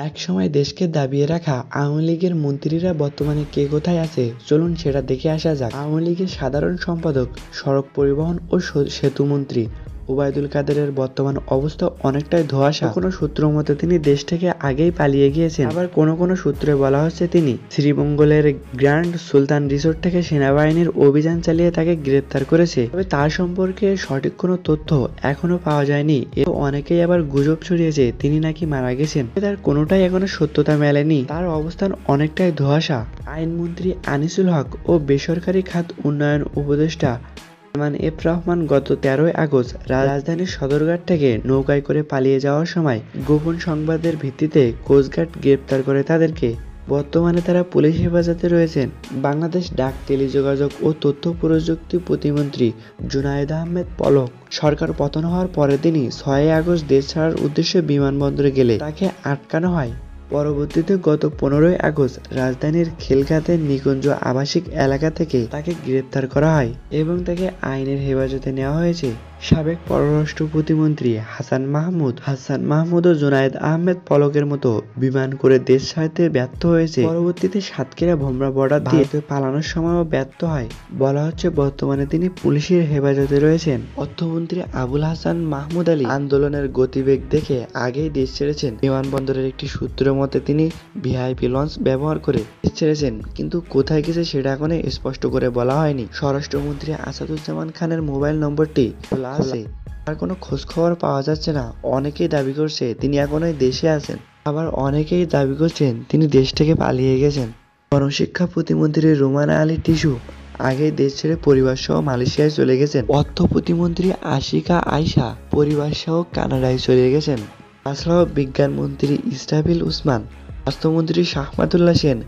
একসময় দেশকে দাবিয়ে রাখা আওয়ামী লীগের মন্ত্রীরা বর্তমানে কে কোথায় আছে, চলুন সেটা দেখে আসা যাক। আওয়ামী লীগের সাধারণ সম্পাদক, সড়ক পরিবহন ও সেতু মন্ত্রী ওবায়দুল কাদেরের বর্তমান অবস্থা অনেকটাই ধোঁয়াশা। কোনো সূত্র মতে তিনি দেশ থেকে আগেই পালিয়ে গিয়েছেন, আবার কোনো সূত্রে বলা হচ্ছে তিনি শ্রীমঙ্গলের গ্র্যান্ড সুলতান রিসোর্ট থেকে সেনাবাহিনীর অভিযান চালিয়ে তাকে গ্রেপ্তার করেছে। তবে তার সম্পর্কে সঠিক কোনো তথ্য এখনো পাওয়া যায়নি। অনেকেই আবার গুজব ছড়িয়েছে তিনি নাকি মারা গেছেন, তার কোনোটাই এখনো সত্যতা মেলেনি। তার অবস্থান অনেকটাই ধোঁয়াশা। আইনমন্ত্রী আনিসুল হক ও বেসরকারি খাত উন্নয়ন উপদেষ্টা এফ রহমান গত 13 আগস্ট রাজধানীর সদরঘাট থেকে নৌকায় করে পালিয়ে যাওয়ার সময় গোপন সংবাদের ভিত্তিতে কোস্টগার্ড গ্রেপ্তার করে তাদেরকে। বর্তমানে তারা পুলিশ হেফাজতে রয়েছেন। বাংলাদেশ ডাক, টেলিযোগাযোগ ও তথ্য প্রযুক্তি প্রতিমন্ত্রী জুনায়েদ আহমেদ পলক সরকার পতন হওয়ার পরের দিনই 6 আগস্ট দেশ ছাড়ার উদ্দেশ্যে বিমানবন্দরে গেলে তাকে আটকানো হয়। পরবর্তীতে গত 15 আগস্ট রাজধানীর খেলঘাটের নিকুঞ্জ আবাসিক এলাকা থেকে তাকে গ্রেপ্তার করা হয় এবং তাকে আইনের হেফাজতে নেওয়া হয়েছে। সাবেক পররাষ্ট্র প্রতিমন্ত্রী হাসান মাহমুদ ও জুনায়েদ আহমেদ পলকের মতো বিমান করে দেশ ছাড়তে ব্যর্থ হয়েছে। পরবর্তীতে সাতক্ষীরা ভোমরা বর্ডার দিয়ে পালানোর সময়ও ব্যর্থ হয়। বলা হচ্ছে বর্তমানে তিনি পুলিশের হেফাজতে রয়েছেন। অর্থমন্ত্রী আবুল হাসান মাহমুদ আলী আন্দোলনের গতিবেগ দেখে আগেই দেশ ছেড়েছেন। বিমানবন্দরের একটি সূত্রের মতে তিনি ভিআইপি লঞ্চ ব্যবহার করে দেশ ছেড়েছেন, কিন্তু কোথায় গেছে সেটা এখনো স্পষ্ট করে বলা হয়নি। স্বরাষ্ট্রমন্ত্রী আসাদুজ্জামান খানের মোবাইল নম্বরটি খোলা আছে, তার কোনো খোঁজ খবর পাওয়া যাচ্ছে না। অনেকেই দাবি করছে তিনি এখনো দেশে আছেন, আবার অনেকেই দাবি করছেন তিনি দেশ থেকে পালিয়ে গেছেন। গণশিক্ষা প্রতিমন্ত্রী রুমানা আলী টিসু আগেই দেশ ছেড়ে পরিবার সহ মালয়েশিয়ায় চলে গেছেন। অর্থ প্রতিমন্ত্রী আশিকা আয়শা পরিবার সহ কানাডায় চলে গেছেন। তাছাড়াও বিজ্ঞান মন্ত্রী ইসরাফিল উসমান, স্বাস্থ্যমন্ত্রী শাহমাতুল্লাহ সেন,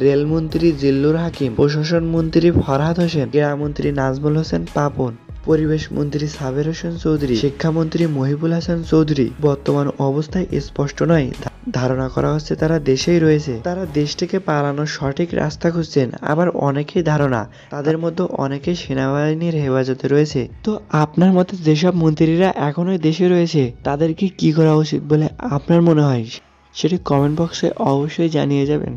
রেলমন্ত্রী জিল্লুর হাকিম, প্রশাসন মন্ত্রী ফরহাদ হোসেন, ক্রীড়ামন্ত্রী নাজমুল হোসেন পাপন, পরিবেশ মন্ত্রী সাবের হোসেন চৌধুরী, শিক্ষামন্ত্রী মহিবুল হাসান চৌধুরী বর্তমান অবস্থায় স্পষ্ট নয়। ধারণা করা হচ্ছে তারা দেশেই রয়েছে। তারা দেশ থেকে পালানোর সঠিক রাস্তা খুঁজছেন। আবার অনেকেই ধারণা তাদের মধ্যে অনেকেই সেনাবাহিনীর হেফাজতে রয়েছে। তো আপনার মতে যেসব মন্ত্রীরা এখনো দেশে রয়েছে তাদেরকে কি করা উচিত বলে আপনার মনে হয় সেটি কমেন্ট বক্সে অবশ্যই জানিয়ে যাবেন।